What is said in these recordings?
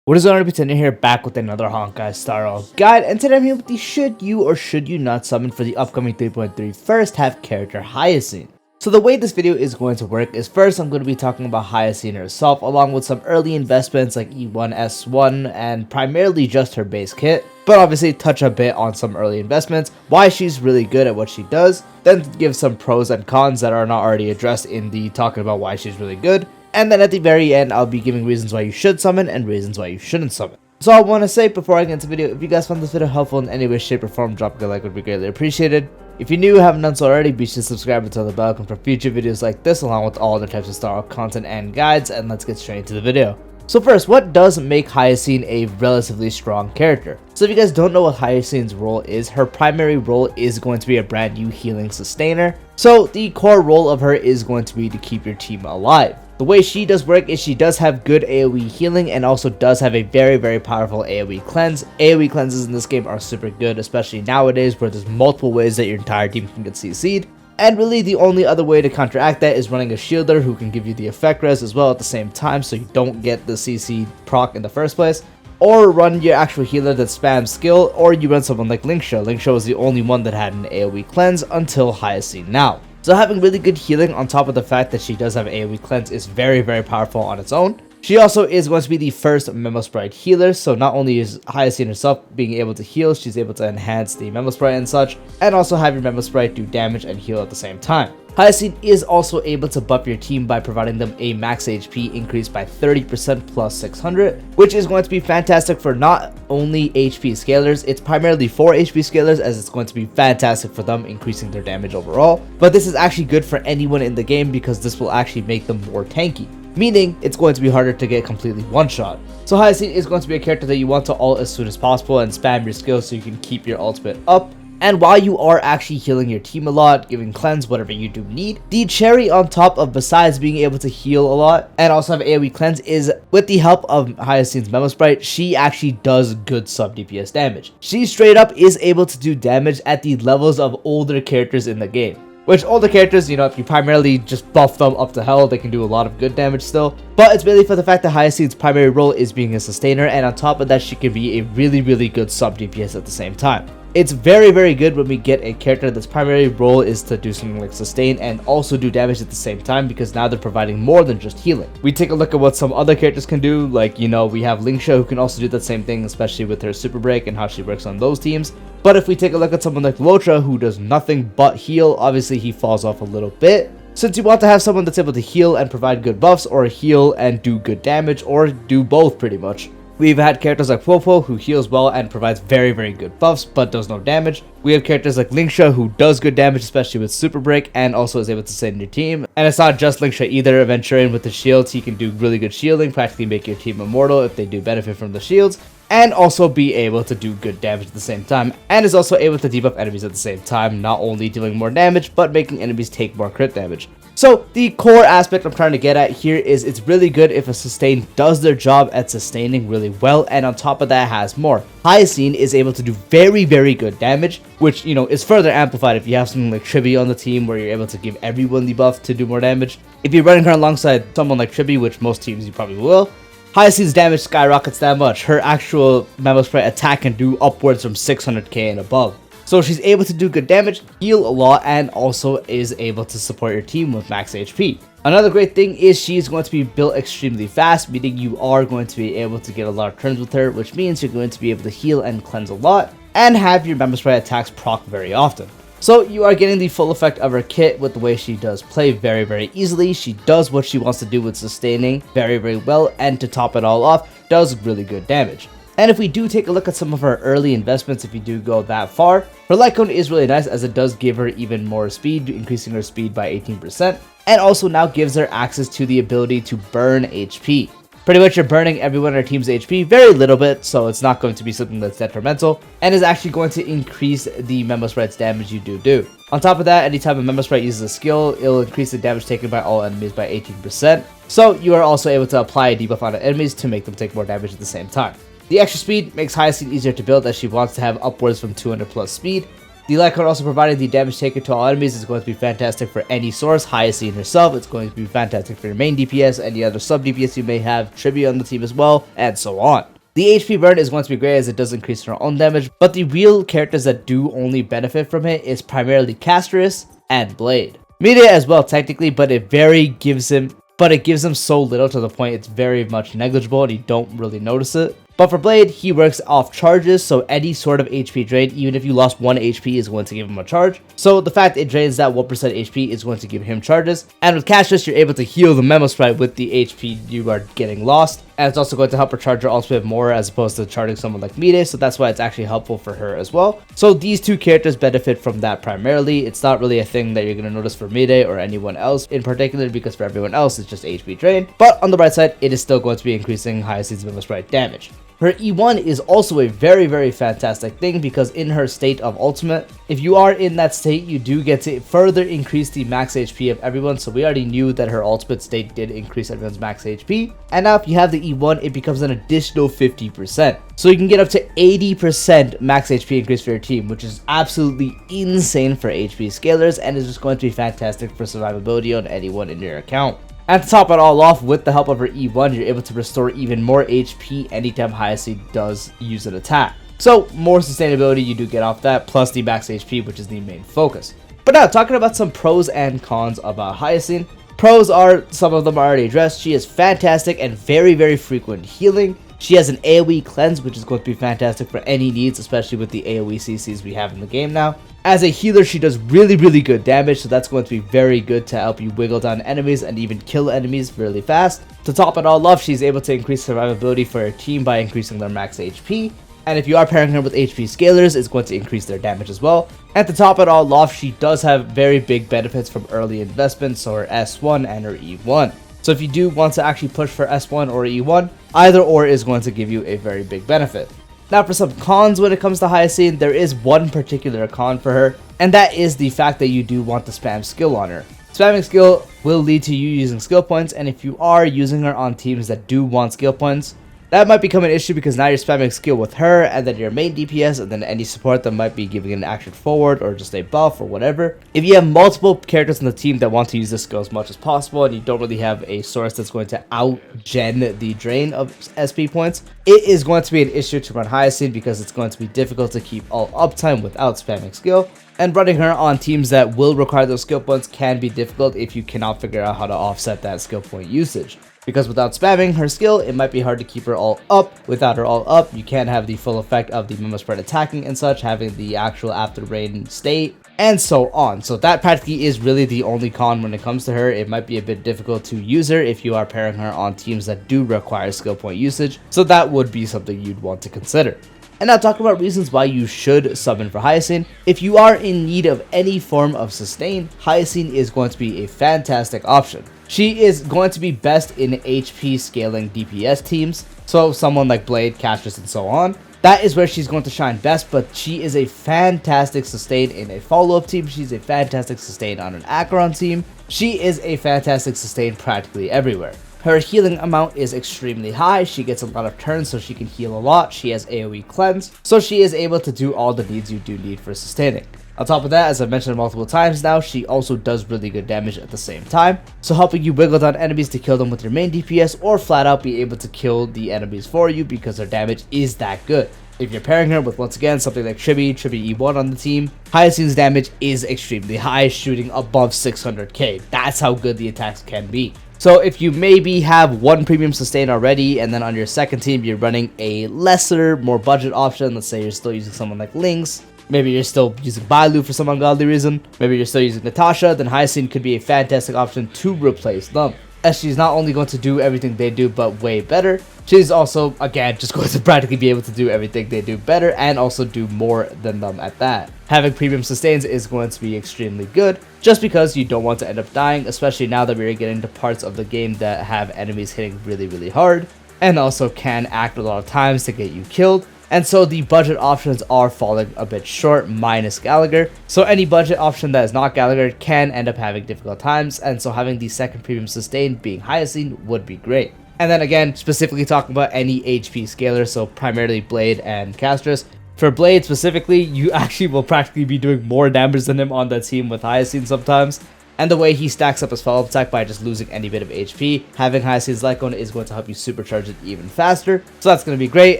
What is going on, Pretender here, back with another Honkai Star guide, and today I'm here with the should you or should you not summon for the upcoming 3.3 first half character Hyacine. So the way this video is going to work is first I'm going to be talking about Hyacine herself along with some early investments like E1, S1, and primarily just her base kit, but obviously touch a bit on some early investments, why she's really good at what she does, then give some pros and cons that are not already addressed in the talking about why she's really good. And then at the very end, I'll be giving reasons why you should summon and reasons why you shouldn't summon. So I want to say before I get into the video, if you guys found this video helpful in any way, shape, or form, drop a like would be greatly appreciated. If you're new and haven't done so already, be sure to subscribe and turn the bell icon for future videos like this, along with all other types of Star Wars content and guides, and let's get straight into the video. So first, what does make Hyacine a relatively strong character? So if you guys don't know what Hyacine's role is, her primary role is going to be a brand new healing sustainer. So the core role of her is going to be to keep your team alive. The way she does work is she does have good AoE healing and also does have a very powerful AoE cleanse. AoE cleanses in this game are super good, especially nowadays where there's multiple ways that your entire team can get CC'd. And really the only other way to counteract that is running a shielder who can give you the effect res as well at the same time so you don't get the CC proc in the first place. Or run your actual healer that spams skill, or you run someone like Feixiao. Feixiao was the only one that had an AoE cleanse until Hyacine now. So having really good healing on top of the fact that she does have AoE cleanse is very powerful on its own. She also is going to be the first Memo Sprite healer, so not only is Hyacine herself being able to heal, she's able to enhance the Memo Sprite and such, and also have your Memo Sprite do damage and heal at the same time. Hyacine is also able to buff your team by providing them a max HP increase by 30% plus 600, which is going to be fantastic for not only HP scalers, it's primarily for HP scalers as it's going to be fantastic for them increasing their damage overall, but this is actually good for anyone in the game because this will actually make them more tanky. Meaning, it's going to be harder to get completely one-shot. So Hyacine is going to be a character that you want to ult as soon as possible and spam your skills so you can keep your ultimate up. And while you are actually healing your team a lot, giving cleanse, whatever you do need, the cherry on top of besides being able to heal a lot and also have AoE cleanse is with the help of Hyacine's Memo Sprite, she actually does good sub-DPS damage. She straight up is able to do damage at the levels of older characters in the game. Which older characters, you know, if you primarily just buff them up to hell, they can do a lot of good damage still. But it's mainly for the fact that Hyacine's primary role is being a sustainer, and on top of that, she can be a really good sub-DPS at the same time. It's very good when we get a character that's primary role is to do something like sustain and also do damage at the same time, because now they're providing more than just healing. We take a look at what some other characters can do, like, you know, we have Feixiao who can also do that same thing, especially with her super break and how she works on those teams. But if we take a look at someone like Welt who does nothing but heal, obviously he falls off a little bit. Since you want to have someone that's able to heal and provide good buffs, or heal and do good damage, or do both pretty much. We've had characters like Feixiao who heals well and provides very good buffs but does no damage. We have characters like Feixiao who does good damage, especially with super break, and also is able to sustain your team. And it's not just Feixiao either. Aventurine with the shields, he can do really good shielding, practically make your team immortal if they do benefit from the shields, and also be able to do good damage at the same time, and is also able to debuff enemies at the same time, not only dealing more damage but making enemies take more crit damage. So the core aspect I'm trying to get at here is it's really good if a sustain does their job at sustaining really well, and on top of that has more. Hyacine is able to do very good damage, which, you know, is further amplified if you have something like Tribi on the team where you're able to give everyone the buff to do more damage. If you're running her alongside someone like Tribi, which most teams you probably will, Hyacine's damage skyrockets that much. Her actual Memo Sprite attack can do upwards from 600k and above. So she's able to do good damage, heal a lot, and also is able to support your team with max HP. Another great thing is she's going to be built extremely fast, meaning you are going to be able to get a lot of turns with her, which means you're going to be able to heal and cleanse a lot, and have your Memo Sprite attacks proc very often. So you are getting the full effect of her kit with the way she does play very easily. She does what she wants to do with sustaining very well, and to top it all off, does really good damage. And if we do take a look at some of her early investments, if you do go that far, her light cone is really nice as it does give her even more speed, increasing her speed by 18%, and also now gives her access to the ability to burn HP. Pretty much you're burning everyone on our team's HP very little bit, so it's not going to be something that's detrimental, and is actually going to increase the Memo Sprite's damage you do. On top of that, anytime a Memo Sprite uses a skill, it'll increase the damage taken by all enemies by 18%, so you are also able to apply a debuff on the enemies to make them take more damage at the same time. The extra speed makes Hyacine easier to build as she wants to have upwards from 200 plus speed. The light cone also providing the damage taken to all enemies is going to be fantastic for any source. Hyacine herself, it's going to be fantastic for your main DPS, any other sub DPS you may have, Tribi on the team as well, and so on. The HP burn is going to be great as it does increase her own damage, but the real characters that do only benefit from it is primarily Castress and Blade. Mide as well technically, but it gives him so little to the point it's very much negligible and you don't really notice it. But for Blade, he works off charges, so any sort of HP drain, even if you lost 1 HP, is going to give him a charge. So the fact it drains that 1% HP is going to give him charges. And with Castress, you're able to heal the Memo Sprite with the HP you are getting lost. And it's also going to help her charge her ultimate more as opposed to charging someone like Mide, so that's why it's actually helpful for her as well. So these two characters benefit from that primarily. It's not really a thing that you're going to notice for Mide or anyone else in particular, because for everyone else it's just HP drain. But on the bright side, it is still going to be increasing Hyacine's Memo Sprite damage. Her E1 is also a very fantastic thing because in her state of ultimate, if you are in that state, you do get to further increase the max HP of everyone. So we already knew that her ultimate state did increase everyone's max HP. And now if you have the E1, it becomes an additional 50%. So you can get up to 80% max HP increase for your team, which is absolutely insane for HP scalers and is just going to be fantastic for survivability on anyone in your account. And to top it all off, with the help of her E1, you're able to restore even more HP anytime Hyacine does use an attack. So more sustainability you do get off that, plus the max HP, which is the main focus. But now, talking about some pros and cons about Hyacine. Pros are, some of them are already addressed. She is fantastic and very frequent healing. She has an AoE cleanse, which is going to be fantastic for any needs, especially with the AoE CCs we have in the game now. As a healer, she does really good damage, so that's going to be very good to help you wiggle down enemies and even kill enemies really fast. To top it all off, she's able to increase survivability for her team by increasing their max HP. And if you are pairing her with HP scalers, it's going to increase their damage as well. And to top it all off, she does have very big benefits from early investment, so her S1 and her E1. So if you do want to actually push for S1 or E1, either or is going to give you a very big benefit. Now for some cons when it comes to Hyacine, there is one particular con for her, and that is the fact that you do want to spam skill on her. Spamming skill will lead to you using skill points, and if you are using her on teams that do want skill points, that might become an issue because now you're spamming skill with her and then your main DPS and then any support that might be giving an action forward or just a buff or whatever. If you have multiple characters on the team that want to use this skill as much as possible and you don't really have a source that's going to out-gen the drain of SP points, it is going to be an issue to run Hyacine because it's going to be difficult to keep all uptime without spamming skill. And running her on teams that will require those skill points can be difficult if you cannot figure out how to offset that skill point usage. Because without spamming her skill, it might be hard to keep her all up. Without her all up, you can't have the full effect of the Memo Spread attacking and such, having the actual after rain state, and so on. So that practically is really the only con when it comes to her. It might be a bit difficult to use her if you are pairing her on teams that do require skill point usage. So that would be something you'd want to consider. And now talking about reasons why you should summon for Hyacine. If you are in need of any form of sustain, Hyacine is going to be a fantastic option. She is going to be best in HP scaling DPS teams, so someone like Blade, Castress, and so on. That is where she's going to shine best, but she is a fantastic sustain in a follow-up team. She's a fantastic sustain on an Acheron team. She is a fantastic sustain practically everywhere. Her healing amount is extremely high. She gets a lot of turns, so she can heal a lot. She has AoE cleanse, so she is able to do all the needs you do need for sustaining. On top of that, as I've mentioned multiple times now, she also does really good damage at the same time, so helping you wiggle down enemies to kill them with your main DPS or flat out be able to kill the enemies for you because her damage is that good. If you're pairing her with, once again, something like Tribi E1 on the team, Hyacine's damage is extremely high, shooting above 600k. That's how good the attacks can be. So if you maybe have one premium sustain already and then on your second team you're running a lesser, more budget option, let's say you're still using someone like Lynx, maybe you're still using Bailu for some ungodly reason, maybe you're still using Natasha, then Hyacine could be a fantastic option to replace them, as she's not only going to do everything they do but way better, she's also, again, just going to practically be able to do everything they do better and also do more than them at that. Having premium sustains is going to be extremely good, just because you don't want to end up dying, especially now that we're getting to parts of the game that have enemies hitting really hard, and also can act a lot of times to get you killed. And so the budget options are falling a bit short, minus Gallagher. So any budget option that is not Gallagher can end up having difficult times, and so having the second premium sustain being Hyacine would be great. And then again, specifically talking about any HP scaler, so primarily Blade and Castress. For Blade specifically, you actually will practically be doing more damage than him on that team with Hyacine sometimes. And the way he stacks up his follow-up attack by just losing any bit of HP, having Hyacine's Light Cone is going to help you supercharge it even faster. So that's going to be great.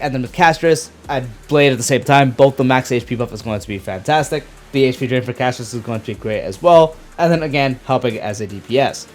And then with Castris and Blade at the same time, both the max HP buff is going to be fantastic. The HP drain for Castris is going to be great as well. And then again, helping as a DPS.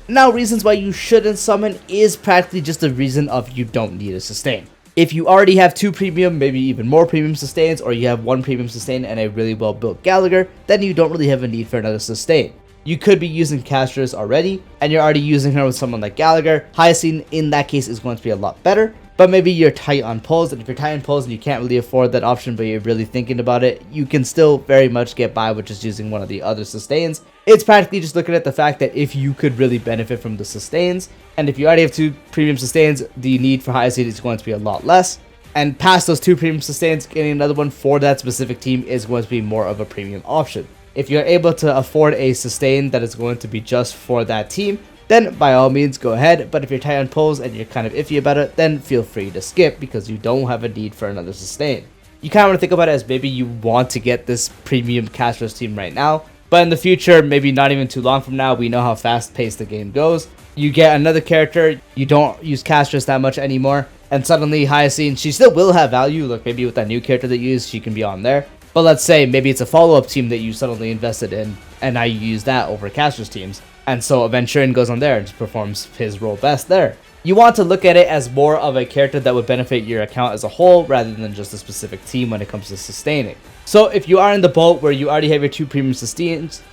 Now, reasons why you shouldn't summon is practically just the reason of you don't need a sustain. If you already have 2 premium, maybe even more premium sustains, or you have 1 premium sustain and a really well built Gallagher, then you don't really have a need for another sustain. You could be using Castris already, and you're already using her with someone like Gallagher. Hyacine in that case is going to be a lot better, but maybe you're tight on pulls, and if you're tight on pulls and you can't really afford that option, but you're really thinking about it, you can still very much get by with just using one of the other sustains. It's practically just looking at the fact that if you could really benefit from the sustains, and if you already have 2 premium sustains, the need for Hyacine is going to be a lot less. And past those 2 premium sustains, getting another one for that specific team is going to be more of a premium option. If you're able to afford a sustain that is going to be just for that team, then by all means go ahead. But if you're tight on pulls and you're kind of iffy about it, then feel free to skip because you don't have a need for another sustain. You kind of want to think about it as maybe you want to get this premium Castris team right now, but in the future, maybe not even too long from now, we know how fast paced the game goes. You get another character, you don't use Castris that much anymore, and suddenly Hyacine, she still will have value. Look, maybe with that new character that you use, she can be on there. But let's say maybe it's a follow-up team that you suddenly invested in, and now you use that over Castris teams. And so Aventurine goes on there and just performs his role best there. You want to look at it as more of a character that would benefit your account as a whole, rather than just a specific team when it comes to sustaining. So if you are in the boat where you already have your 2 premium sustains,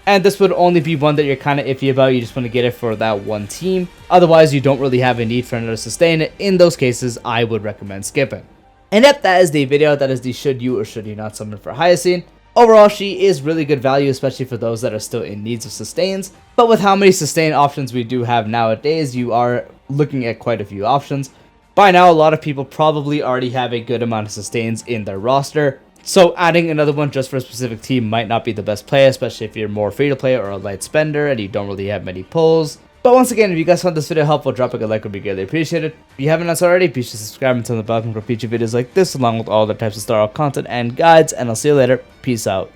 and this would only be one that you're kind of iffy about, you just want to get it for that one team, otherwise you don't really have a need for another sustain, in those cases I would recommend skipping. And yep, that is the video. That is the should you or should you not summon for Hyacine. Overall, she is really good value, especially for those that are still in needs of sustains. But with how many sustain options we do have nowadays, you are looking at quite a few options. By now, a lot of people probably already have a good amount of sustains in their roster. So adding another one just for a specific team might not be the best play, especially if you're more free to play or a light spender and you don't really have many pulls. But once again, if you guys found this video helpful, drop a good like, would be greatly appreciated. If you haven't done so already, be sure to subscribe and turn the bell icon for future videos like this, along with all other types of Star Wars content and guides, and I'll see you later. Peace out.